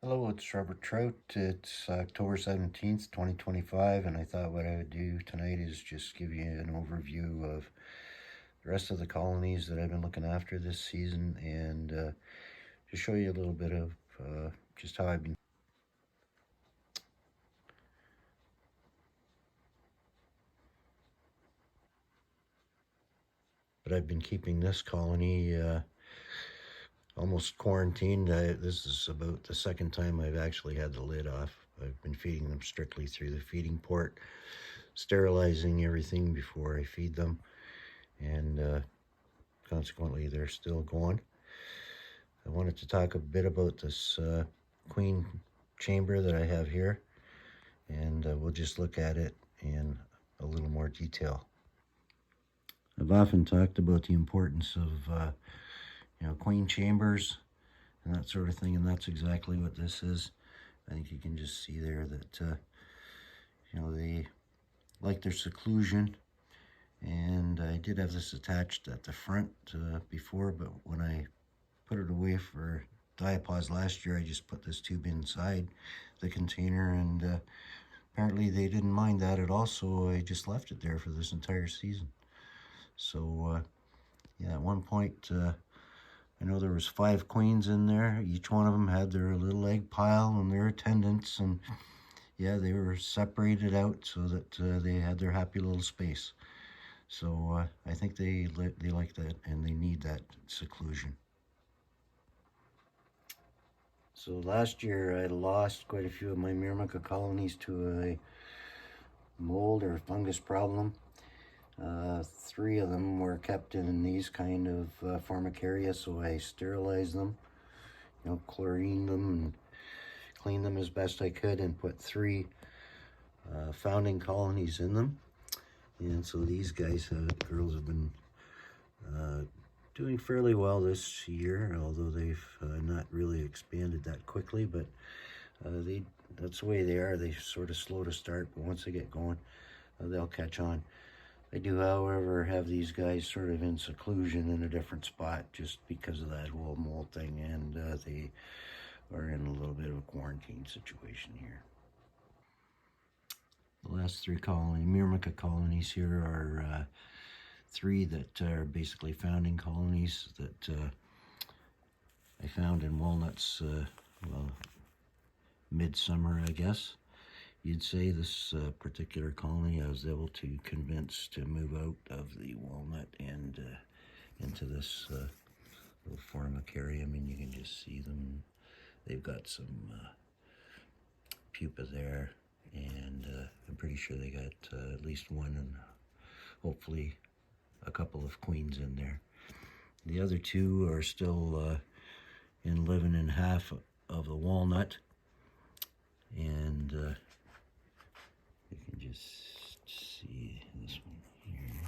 Hello, it's Robert Trout. It's October 17th, 2025, and I thought what I would do tonight is just give you an overview of the rest of the colonies that I've been looking after this season and just show you a little bit of just how I've been keeping this colony almost quarantined. This is about the second time I've actually had the lid off. I've been feeding them strictly through the feeding port, sterilizing everything before I feed them, and consequently they're still going. I wanted to talk a bit about this queen chamber that I have here, and we'll just look at it in a little more detail. I've often talked about the importance of queen chambers and that sort of thing, and that's exactly what this is. I think you can just see there that they like their seclusion, and I did have this attached at the front before, but when I put it away for diapause last year, I just put this tube inside the container, and apparently they didn't mind that at all, so I just left it there for this entire season. So yeah, at one point I know there was 5 queens in there. Each one of them had their little egg pile and their attendants, and yeah, they were separated out so that they had their happy little space. So I think they like that, and they need that seclusion. So last year I lost quite a few of my Myrmica colonies to a mold or fungus problem. 3 of them were kept in these kind of Formica, so I sterilized them, chlorined them and cleaned them as best I could, and put 3 founding colonies in them. And so these girls have been doing fairly well this year, although they've not really expanded that quickly, but that's the way they are. They're sort of slow to start, but once they get going, they'll catch on. I do, however, have these guys sort of in seclusion in a different spot just because of that whole mold thing, and they are in a little bit of a quarantine situation here. The last 3 Myrmica colonies here are 3 that are basically founding colonies that I found in walnuts, well, midsummer, I guess. You'd say this particular colony I was able to convince to move out of the walnut and into this little Formica. I mean, you can just see them. They've got some pupa there, and I'm pretty sure they got at least 1 and hopefully a couple of queens in there. The other 2 are still living in half of the walnut, and you can just see this one here.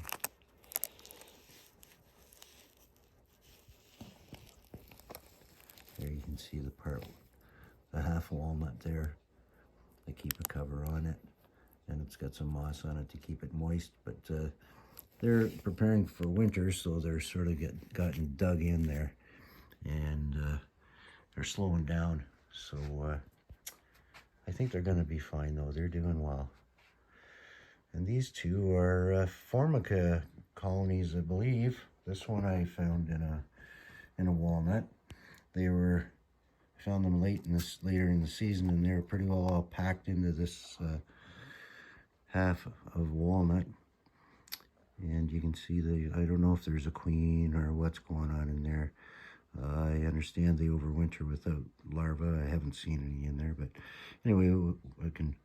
There you can see the half walnut there. I keep a cover on it, and it's got some moss on it to keep it moist, but they're preparing for winter, so they're sort of gotten dug in there, and they're slowing down. So I think they're going to be fine, though. They're doing well. And these 2 are Formica colonies, I believe. This one I found in a walnut. I found them later in the season, and they were pretty well all packed into this half of walnut. And you can see I don't know if there's a queen or what's going on in there. I understand they overwinter without larvae. I haven't seen any in there, but anyway, I can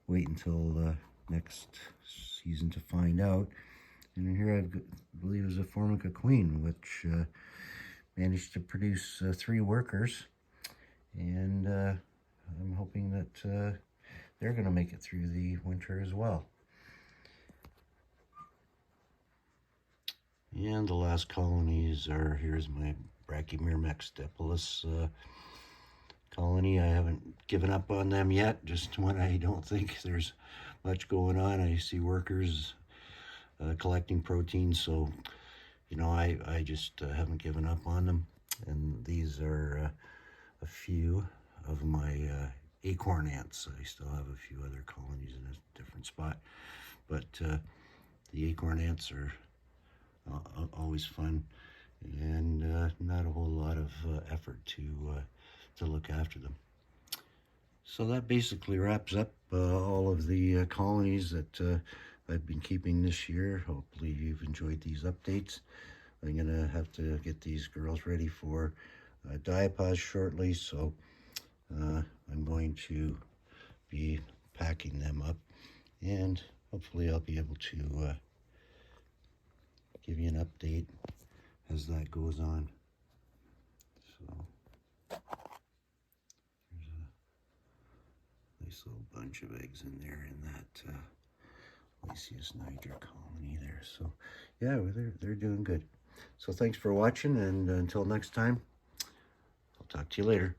wait until next season to find out. And here I believe is a Formica queen, which managed to produce 3 workers, and I'm hoping that they're going to make it through the winter as well. And the last colonies here's my Brachymyrmex colony. I haven't given up on them yet, just when I don't think there's much going on. I see workers collecting protein, so I just haven't given up on them. And these are a few. of my acorn ants. I still have a few other colonies in a different spot, but the acorn ants are always fun, and not a whole lot of effort to look after them. So that basically wraps up all of the colonies that I've been keeping this year. Hopefully you've enjoyed these updates. I'm gonna have to get these girls ready for diapause shortly, so I'm going to be packing them up, and hopefully I'll be able to give you an update as that goes on. So there's a nice little bunch of eggs in there in that Lycius niger colony there. So yeah, they're doing good. So thanks for watching, and until next time, I'll talk to you later.